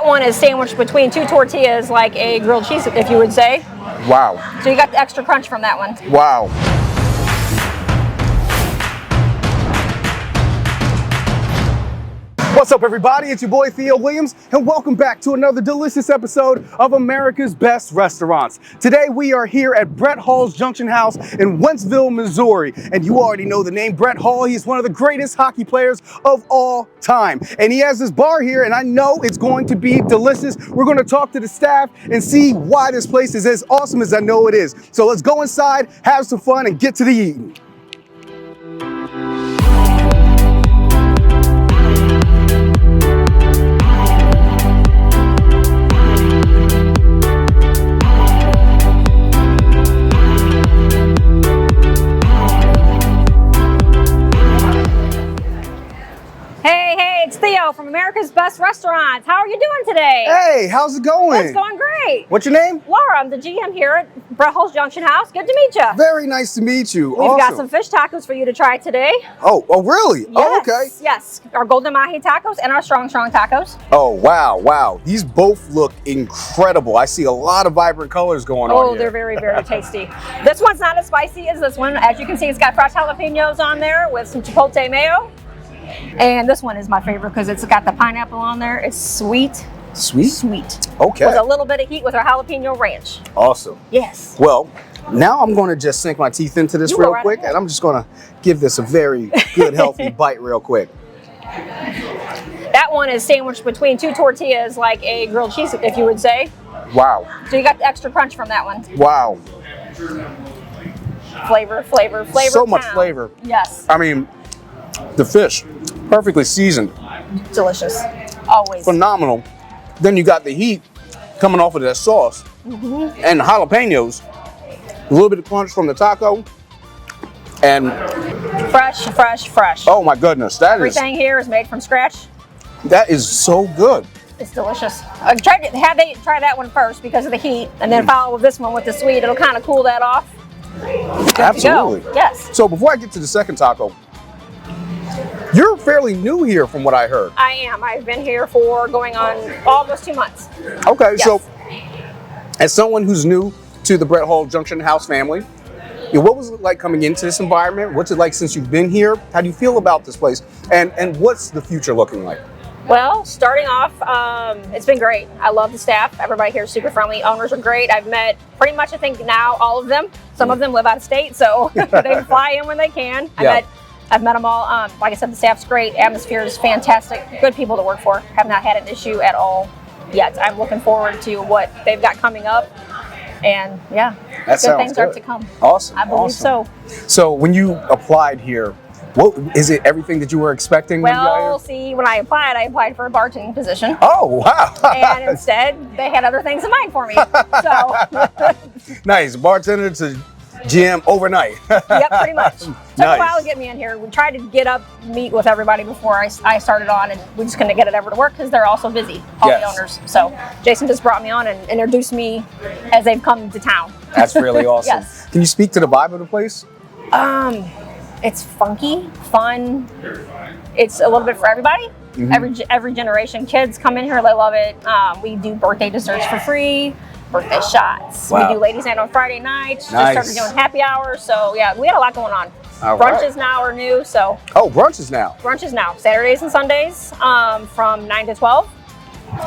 That one is sandwiched between two tortillas like a grilled cheese, if you would say. Wow. So you got the extra crunch from that one. Wow. What's up, everybody? It's your boy Theo Williams, and welcome back to another delicious episode of America's Best Restaurants. Today we are here at Brett Hall's Junction House in Wentzville, Missouri. And you already know the name Brett Hall. He's one of the greatest hockey players of all time. And he has this bar here, and I know it's going to be delicious. We're going to talk to the staff and see why this place is as awesome as I know it is. So let's go inside, have some fun, and get to the eating. It's Theo from America's Best Restaurants. How are you doing today? Hey, how's it going? It's going great. What's your name? Laura. I'm the GM here at Brett Hall's Junction House. Good to meet you. Very nice to meet you. We've got some fish tacos for you to try today. Oh, really? Yes, oh, okay. Yes, our golden mahi tacos and our strong tacos. Oh, wow. These both look incredible. I see a lot of vibrant colors going on here. Oh, they're very, very tasty. This one's not as spicy as this one. As you can see, it's got fresh jalapenos on there with some chipotle mayo. And this one is my favorite because it's got the pineapple on there. It's sweet. Sweet? Sweet. Okay. With a little bit of heat with our jalapeno ranch. Awesome. Yes. Well, now I'm going to just sink my teeth into this real quick, and I'm just going to give this a very good, healthy bite real quick. That one is sandwiched between two tortillas like a grilled cheese, if you would say. Wow. So you got the extra crunch from that one. Wow. Flavor. So much flavor. Yes. I mean, the fish, perfectly seasoned. Delicious. Always. Phenomenal. Then you got the heat coming off of that sauce. And jalapenos. A little bit of crunch from the taco. And fresh. Oh my goodness, everything here is made from scratch. That is so good. It's delicious. I tried to have they try that one first because of the heat, and then follow with this one with the sweet. It'll kind of cool that off. Absolutely. Yes. So before I get to the second taco, you're fairly new here from what I heard. I am. I've been here for going on almost 2 months. Okay, yes. So as someone who's new to the Brett Hall Junction House family, what was it like coming into this environment? What's it like since you've been here? How do you feel about this place? And what's the future looking like? Well, starting off, it's been great. I love the staff. Everybody here is super friendly. Owners are great. I've met pretty much, I think now, all of them. Some of them live out of state, so they fly in when they can. I've met them all. Like I said, the staff's great. Atmosphere is fantastic. Good people to work for. Have not had an issue at all yet. I'm looking forward to what they've got coming up. And yeah, good things are to come. Awesome. I believe so. So when you applied here, what is it? Everything that you were expecting? Well, see, when I applied for a bartending position. Oh, wow. And instead, they had other things in mind for me. So nice. Bartender to GM overnight. Yep, pretty much. Took Nice. a while to get me in here. We tried to meet with everybody before I started on, and we just couldn't get it ever to work because they're all so busy, all the owners. So Jason just brought me on and introduced me as they've come to town. That's really awesome. Yes. Can you speak to the vibe of the place? It's funky, fun. It's a little bit for everybody. Every generation. Kids come in here, they love it. We do birthday desserts for free. Birthday shots. Wow. We do ladies' night on Friday nights. Nice. Just started doing happy hours. So yeah, we had a lot going on. All Brunches right. now are new. So Brunches now. Saturdays and Sundays from 9 to 12.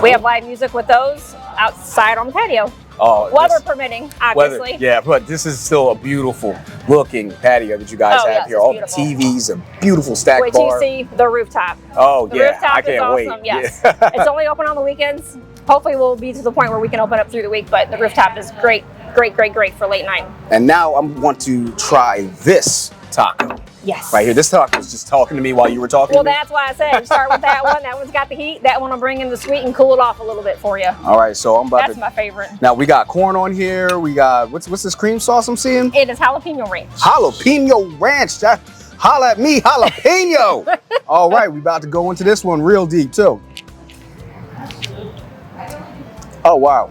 We have live music with those outside on the patio. Oh, weather permitting, obviously. Yeah, but this is still a beautiful looking patio that you guys have here. All the TVs, a beautiful stack Wait bar. till you see the rooftop. Oh, The yeah, rooftop I can't is awesome. wait. Yes. Yeah. It's only open on the weekends. Hopefully we'll be to the point where we can open up through the week, but the rooftop is great for late night. And now I want to try this taco. Yes. Right here. This taco was just talking to me while you were talking Well, to me. that's why I said start with that one. That one's got the heat. That one will bring in the sweet and cool it off a little bit for you. All right, so I'm about That's my favorite. Now we got corn on here. We got, what's this cream sauce I'm seeing? It is jalapeno ranch. Jalapeno ranch. Holla at me, jalapeno. All right, we about to go into this one real deep too. Oh, wow.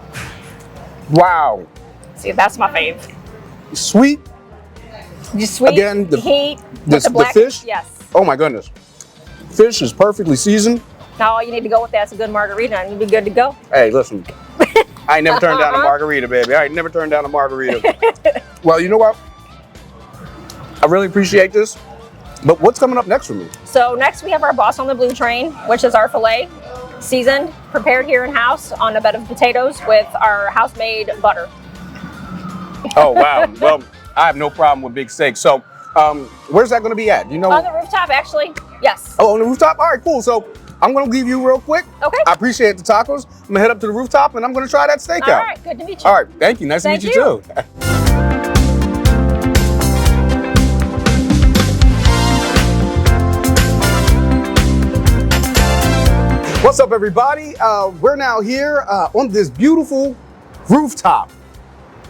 Wow. See, that's my fave. Sweet. Just sweet, Again, the heat, the black fish? Yes. Oh my goodness. Fish is perfectly seasoned. Now all you need to go with that's a good margarita and you'll be good to go. Hey, listen, I ain't never turned down a margarita, baby. I ain't never turned down a margarita. Well, you know what? I really appreciate this. But what's coming up next for me? So next we have our Boss on the Blue train, which is our filet, seasoned, prepared here in house on a bed of potatoes with our house-made butter. Oh, wow. Well, I have no problem with big steak. So where's that going to be at? You know? On the rooftop, actually. Yes. Oh, on the rooftop? All right, cool. So I'm going to leave you real quick. Okay. I appreciate the tacos. I'm going to head up to the rooftop and I'm going to try that steak All out. right, good to meet you. All right, thank you. Nice to meet you too. What's up, everybody? We're now here on this beautiful rooftop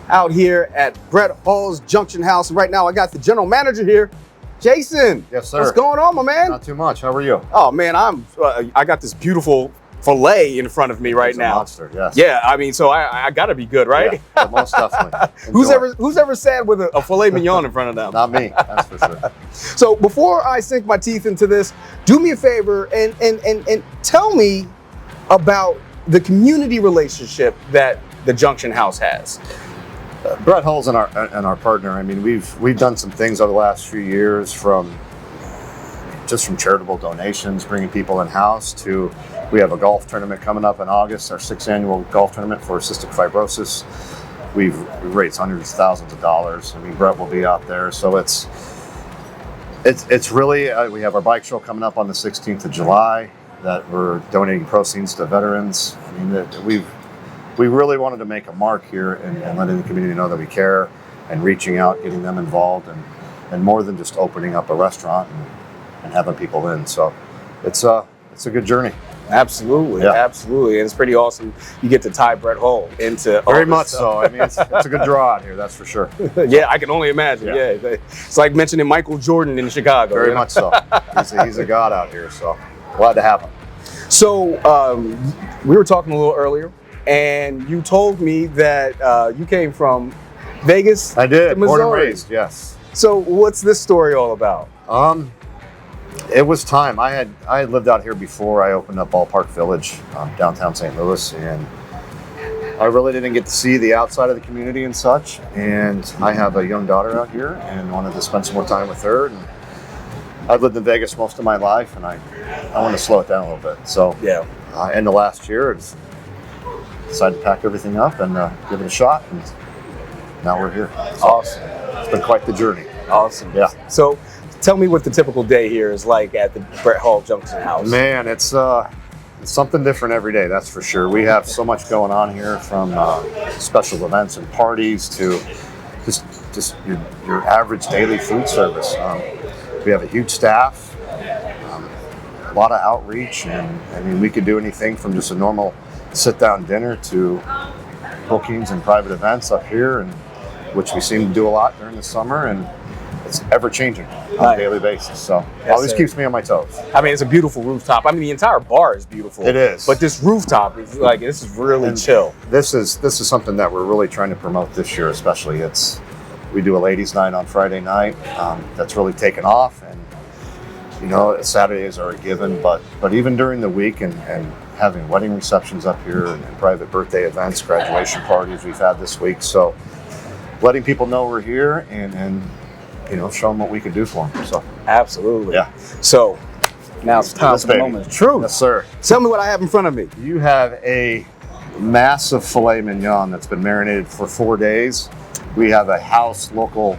out here at Brett Hall's Junction House. And right now I got the general manager here, Jason. Yes, sir. What's going on, my man? Not too much. How are you? Oh man, I got this beautiful filet in front of me right It's a now. monster, yes. Yeah, I mean, so I gotta be good, right? Yeah, most definitely. Who's ever sat with a filet mignon in front of them? Not me, that's for sure. So before I sink my teeth into this, do me a favor and tell me about the community relationship that the Junction House has. Brett Hull's and our partner. I mean, we've done some things over the last few years, from charitable donations, bringing people in house, to we have a golf tournament coming up in August, our 6th annual golf tournament for cystic fibrosis. We've raised hundreds of thousands of dollars. I mean, Brett will be out there, so it's really we have our bike show coming up on the 16th of July that we're donating proceeds to veterans. I mean, we really wanted to make a mark here and letting the community know that we care, and reaching out, getting them involved, and more than just opening up a restaurant and having people in. So it's a good journey. Absolutely, Yeah. absolutely, and it's pretty awesome. You get to tie Brett Hall into all Very this much stuff. so. I mean, it's a good draw out here, that's for sure. Yeah, I can only imagine. Yeah. Yeah. It's like mentioning Michael Jordan in Chicago. Very you know? much so. He's a god out here, so glad to have him. So we were talking a little earlier, and you told me that you came from Vegas. I did, to born and Missouri. raised, yes. So what's this story all about? It was time. I had lived out here before. I opened up Ballpark Village, downtown St. Louis, and I really didn't get to see the outside of the community and such. And I have a young daughter out here and wanted to spend some more time with her. And I've lived in Vegas most of my life, and I want to slow it down a little bit. So Yeah. End of last year, decided to pack everything up and give it a shot. And now we're here. Awesome. It's been quite the journey. Awesome. Yeah. So tell me what the typical day here is like at the Brett Hall Junction House. Man, it's something different every day, that's for sure. We have so much going on here, from special events and parties to just your average daily food service. We have a huge staff, a lot of outreach, and I mean, we could do anything from just a normal sit-down dinner to bookings and private events up here, and which we seem to do a lot during the summer, and it's ever changing on a daily basis. So it always keeps me on my toes. I mean, it's a beautiful rooftop. I mean, the entire bar is beautiful. It is. But this rooftop is like, this is really chill. This is something that we're really trying to promote this year, especially. We do a ladies' night on Friday night. That's really taken off, and you know, Saturdays are a given. But even during the week, and having wedding receptions up here, and private birthday events, graduation parties we've had this week. So letting people know we're here, and you know, show them what we can do for them. So Absolutely. yeah. So now it's time Yes, for the baby. moment of truth. Yes, sir. Tell me what I have in front of me. You have a massive filet mignon that's been marinated for 4 days. We have a house local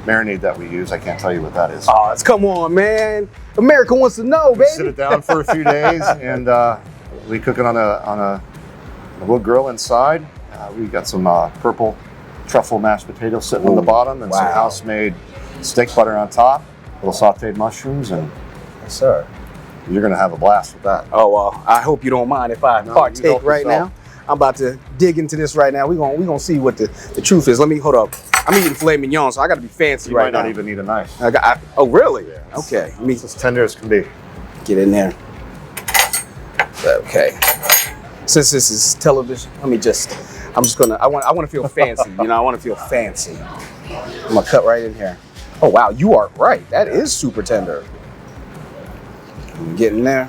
marinade that we use. I can't tell you what that is. Oh, come on, man. America wants to know, We sit baby. it down for a few days, and we cook it on a wood grill inside. We got some purple truffle mashed potatoes sitting on the bottom, and some wow. house-made steak butter on top, little sauteed mushrooms, and Yes, sir. you're gonna have a blast with that. Oh, well, I hope you don't mind if I No, you partake help right yourself. now. I'm about to dig into this right now. We're gonna see what the truth is. Let me, hold up. I'm eating filet mignon, so I gotta be fancy You right might not now. even need a knife. Oh, really? Yeah, Okay, let me It's as tender as can be. get in there. Okay. Since this is television, I want to feel fancy. You know, I want to feel fancy. I'm gonna cut right in here. Oh, wow, you are right. That is super tender. Get in there.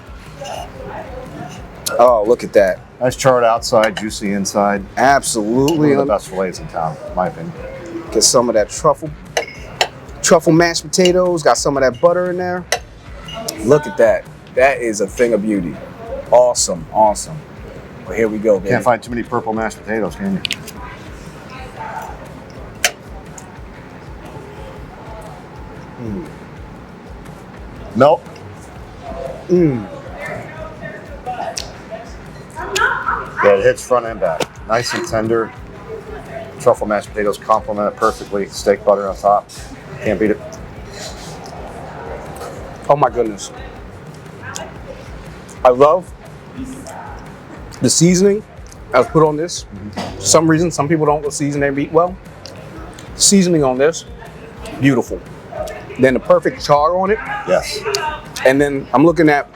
Oh, look at that. Nice charred outside, juicy inside. Absolutely. One of the best fillets in town, in my opinion. Get some of that truffle mashed potatoes. Got some of that butter in there. Look at that. That is a thing of beauty. Awesome, awesome. Well, here we go, baby. Can't find too many purple mashed potatoes, can you? Nope. Yeah, it hits front and back. Nice and tender. Truffle mashed potatoes complement it perfectly. Steak butter on top. Can't beat it. Oh my goodness. I love the seasoning I was put on this. For some reason, some people don't season their meat well. Seasoning on this, beautiful. Then the perfect char on it. Yes. And then I'm looking at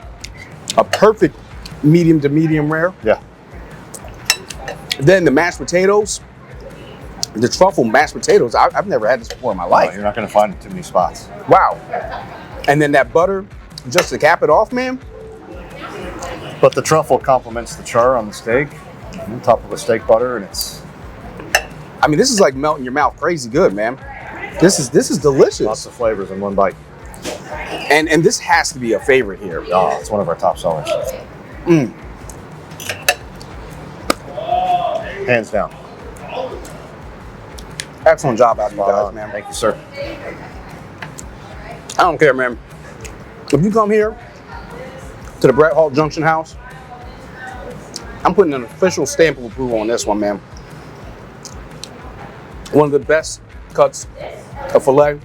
a perfect medium to medium rare. Yeah. Then the mashed potatoes, the truffle mashed potatoes. I've never had this before in my life. You're not going to find it too many spots. Wow. And then that butter, just to cap it off, man. But the truffle complements the char on the steak, on top of the steak butter, and it's... I mean, this is like melting your mouth crazy good, man. This is delicious. Lots of flavors in one bite. And this has to be a favorite here. Oh, it's one of our top sellers. Hands down. Excellent job out of you guys, man. Thank you, sir. I don't care, man. If you come here to the Brett Hall Junction House, I'm putting an official stamp of approval on this one, man. One of the best cuts of filet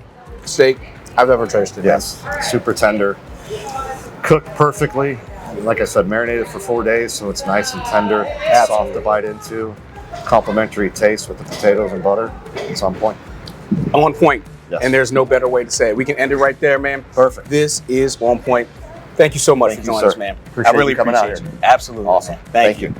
steak I've ever tasted. Yes, super tender. Cooked perfectly. Like I said, marinated for 4 days, so it's nice and tender. Soft to bite into. Complementary taste with the potatoes and butter. It's on point. On point. Yes. And there's no better way to say it. We can end it right there, man. Perfect. This is on point. Thank you so much for joining us, man. Appreciate I really you coming appreciate out it. here. Absolutely. Awesome. Man. Thank you.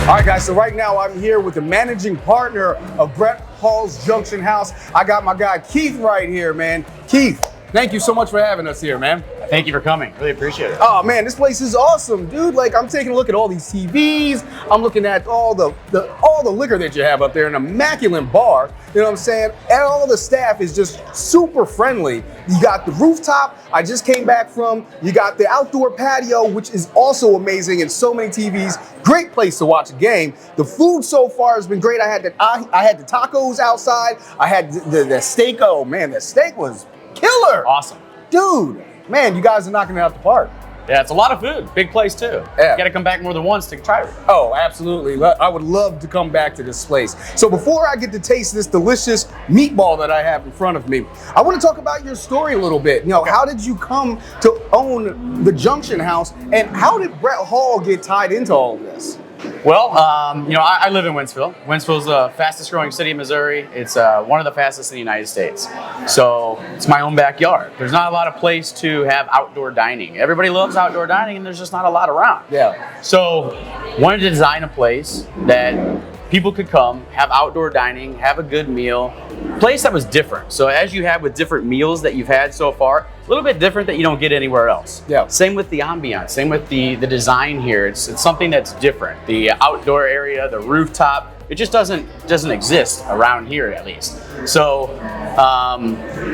All right, guys, so right now I'm here with the managing partner of Brett Hall's Junction House. I got my guy Keith right here, man. Keith, thank you so much for having us here, man. Thank you for coming. Really appreciate it. Oh man, this place is awesome, dude. Like, I'm taking a look at all these TVs. I'm looking at all the liquor that you have up there, an immaculate bar. You know what I'm saying? And all the staff is just super friendly. You got the rooftop I just came back from. You got the outdoor patio, which is also amazing, and so many TVs. Great place to watch a game. The food so far has been great. I had the tacos outside. I had the steak. Oh man, the steak was killer. Awesome. Dude, man, you guys are knocking it out the park. Yeah, it's a lot of food. Big place too. Yeah. You got to come back more than once to try it. Oh, absolutely. I would love to come back to this place. So before I get to taste this delicious meatball that I have in front of me, I want to talk about your story a little bit. You know, how did you come to own the Junction House, and how did Brett Hall get tied into all this? Well, I live in Wentzville. Wentzville's the fastest growing city in Missouri. It's one of the fastest in the United States. So it's my own backyard. There's not a lot of place to have outdoor dining. Everybody loves outdoor dining, and there's just not a lot around. Yeah. So wanted to design a place that people could come, have outdoor dining, have a good meal, place that was different. So as you have with different meals that you've had so far, a little bit different that you don't get anywhere else. Yeah. Same with the ambiance, same with the design here. It's something that's different. The outdoor area, the rooftop, it just doesn't exist around here at least. So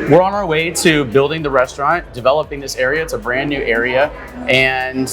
we're on our way to building the restaurant, developing this area. It's a brand new area, and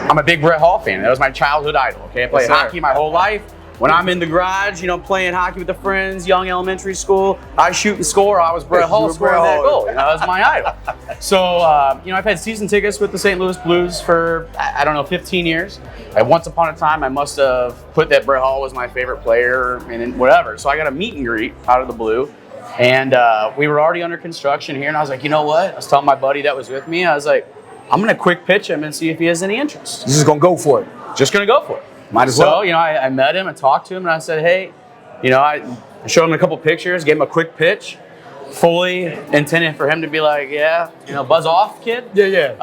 I'm a big Brett Hall fan. That was my childhood idol. Okay, I played hockey my whole life. When I'm in the garage, playing hockey with the friends, young elementary school, I shoot and score. I was Brett Hall scoring that goal. That was my idol. So, I've had season tickets with the St. Louis Blues for, 15 years. Once upon a time, I must have put that Brett Hall was my favorite player and whatever. So I got a meet and greet out of the blue. And we were already under construction here. And I was like, you know what? I was telling my buddy that was with me, I was like, I'm going to quick pitch him and see if he has any interest. You're just going to go for it. Just going to go for it. Might as well. So, I met him and talked to him, and I said, hey, I showed him a couple pictures, gave him a quick pitch, fully intended for him to be like, yeah, buzz off, kid. Yeah.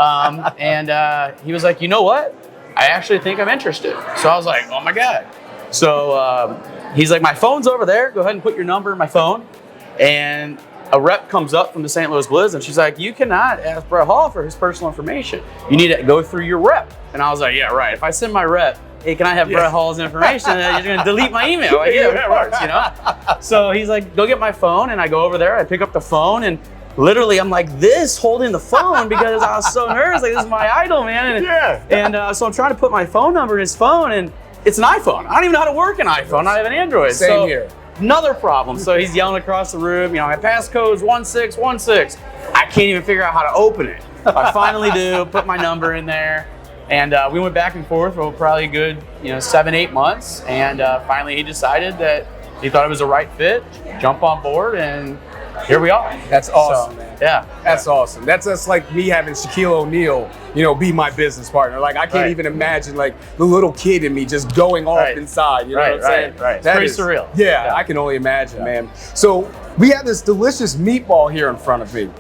And he was like, you know what? I actually think I'm interested. So I was like, oh my God. So he's like, my phone's over there. Go ahead and put your number in my phone. And a rep comes up from the St. Louis Blizz and she's like, you cannot ask Brett Hall for his personal information. You need to go through your rep. And I was like, yeah, right. If I send my rep, hey, can I have Brett Hall's information? You're going to delete my email. Like, yeah, of course, you know? So he's like, go get my phone. And I go over there, I pick up the phone, and literally I'm like this holding the phone because I was so nervous. Like, this is my idol, man. And so I'm trying to put my phone number in his phone, and it's an iPhone. I don't even know how to work an iPhone. I have an Android. Same here. Another problem. So he's yelling across the room, you know, my passcode's 1616. I can't even figure out how to open it. I finally do, put my number in there. And we went back and forth for probably a good, 7-8 months. And finally he decided that he thought it was the right fit, jump on board, and here we are. That's awesome, man. Yeah. That's awesome. That's just like me having Shaquille O'Neal, be my business partner. Like, I can't even imagine, like, the little kid in me just going off inside. You know what I'm saying? Right. That it's pretty surreal. Yeah, I can only imagine, man. So we have this delicious meatball here in front of me.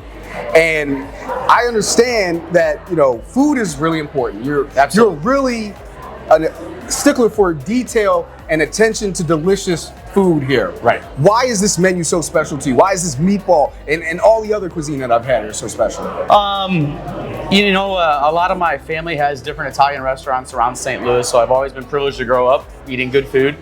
And I understand that, food is really important. You're really a stickler for detail and attention to delicious food here. Right. Why is this menu so special to you? Why is this meatball and all the other cuisine that I've had here so special? A lot of my family has different Italian restaurants around St. Louis, so I've always been privileged to grow up eating good food.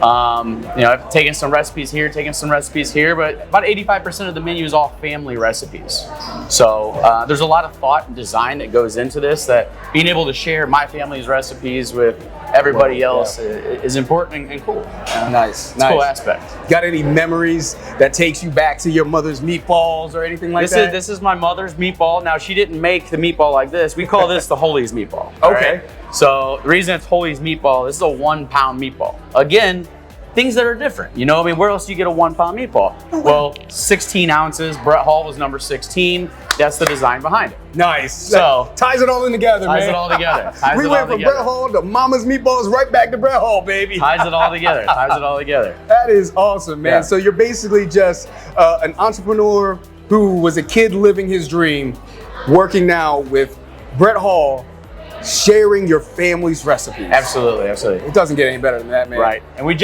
I've taken some recipes here, but about 85% of the menu is all family recipes. So there's a lot of thought and design that goes into this, that being able to share my family's recipes with everybody else is important and cool. Nice. It's a cool aspect. Got any memories that takes you back to your mother's meatballs or anything like that? This is my mother's meatball. Now, she didn't make the meatball like this. We call this the Holy's meatball. Okay. Right? So the reason it's Holy's meatball, this is a 1 pound meatball. Again, things that are different. Where else do you get a 1 pound meatball? Well, 16 ounces. Brett Hall was number 16. That's the design behind it. Nice. So ties it all in together, man. Ties it all together. We went from Brett Hall to Mama's Meatballs right back to Brett Hall, baby. Ties it all together. That is awesome, man. Yeah. So you're basically just an entrepreneur who was a kid living his dream, working now with Brett Hall, sharing your family's recipes. Absolutely. It doesn't get any better than that, man. Right. And we had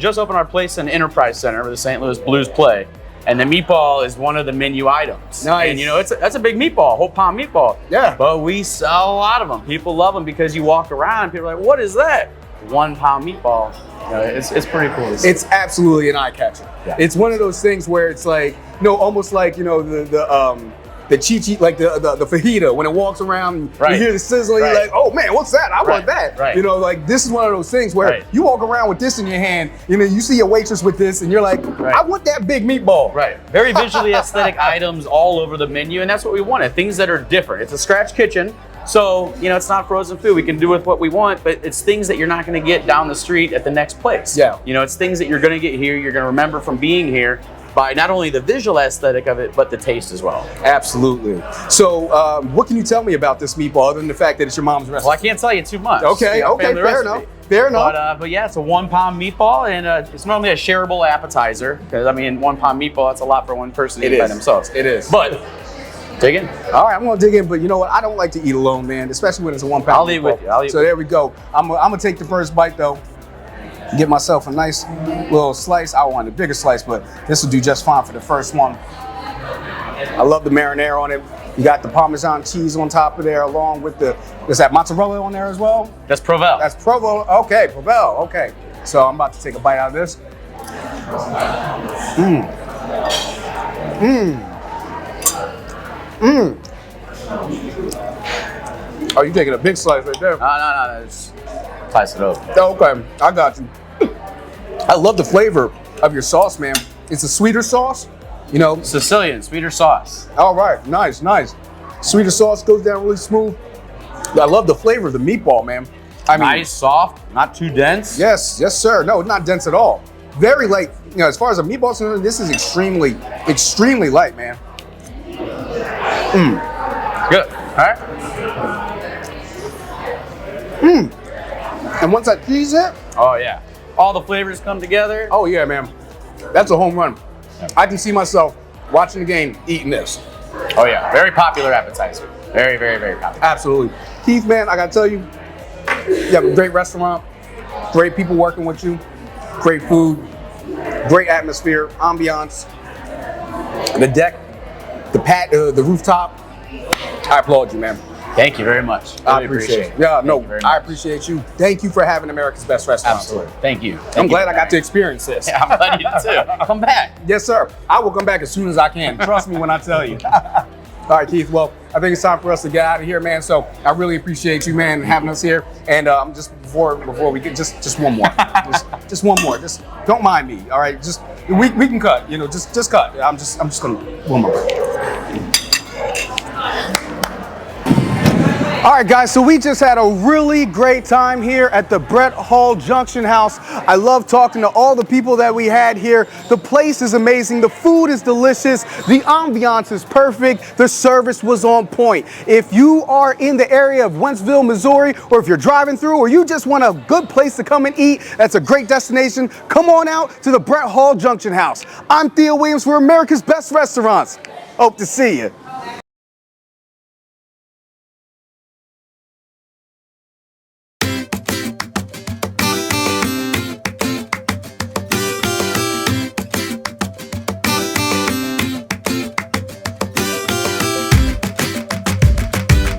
just opened our place in Enterprise Center where the St. Louis Blues play. And the meatball is one of the menu items. Nice. And that's a big meatball, whole pound meatball. Yeah. But we sell a lot of them. People love them because you walk around and people are like, what is that? 1 pound meatball. It's pretty cool. It's absolutely an eye catcher. Yeah. It's one of those things where it's like, almost like, the chichi, like the fajita, when it walks around, you hear the sizzling, you're like, oh man, what's that? I want that. Right. Like, this is one of those things where you walk around with this in your hand, you see a waitress with this, and you're like, I want that big meatball. Right. Very visually aesthetic items all over the menu, and that's what we wanted. Things that are different. It's a scratch kitchen, so it's not frozen food. We can do with what we want, but it's things that you're not going to get down the street at the next place. Yeah. It's things that you're going to get here. You're going to remember from being here, by not only the visual aesthetic of it, but the taste as well. Absolutely. So what can you tell me about this meatball other than the fact that it's your mom's recipe? Well, I can't tell you too much. Okay, fair enough. But yeah, it's a 1 pound meatball, and it's normally a shareable appetizer, because 1 pound meatball, that's a lot for one person to eat by themselves. It is. But dig in. All right, I'm gonna dig in, but you know what? I don't like to eat alone, man, especially when it's a 1 pound I'll eat with you. So there we go. I'm gonna take the first bite though. Get myself a nice little slice. I want a bigger slice, but this will do just fine for the first one. I love the marinara on it. You got the Parmesan cheese on top of there, along with is that mozzarella on there as well? That's Provel. That's Provel. Okay, Provel. Okay. So I'm about to take a bite out of this. Oh, you taking a big slice right there? No. Just slice it over. Okay, I got you. I love the flavor of your sauce, man. It's a sweeter sauce, Sicilian, sweeter sauce. All right, nice. Sweeter sauce goes down really smooth. I love the flavor of the meatball, man. Nice, soft, not too dense. Yes, sir. No, it's not dense at all. Very light. As far as a meatball is concerned, this is extremely light, man. Good. All right. And once that cheese hit, oh yeah, all the flavors come together. Oh yeah, man. That's a home run. I can see myself watching the game eating this. Oh yeah, very popular appetizer. Very, very, very popular. Absolutely. Keith, man, I gotta tell you, you have a great restaurant, great people working with you, great food, great atmosphere, ambiance. the deck, the rooftop. I applaud you, man. Thank you very much. I Really appreciate it. it. Yeah, Thank no, you very I much. appreciate you. Thank you for having America's Best Restaurant. Absolutely. Thank you. I'm glad I got to experience this. Yeah, I'm glad you did too. Come back. Yes, sir. I will come back as soon as I can. Trust me when I tell you. All right, Keith. Well, I think it's time for us to get out of here, man. So I really appreciate you, man, having us here. And just before we get just one more, just one more. Just don't mind me. All right. Just we can cut. You know, just cut. I'm just gonna one more. All right, guys, so we just had a really great time here at the Brett Hall Junction House. I love talking to all the people that we had here. The place is amazing. The food is delicious. The ambiance is perfect. The service was on point. If you are in the area of Wentzville, Missouri, or if you're driving through, or you just want a good place to come and eat, that's a great destination, come on out to the Brett Hall Junction House. I'm Theo Williams for America's Best Restaurants. Hope to see you.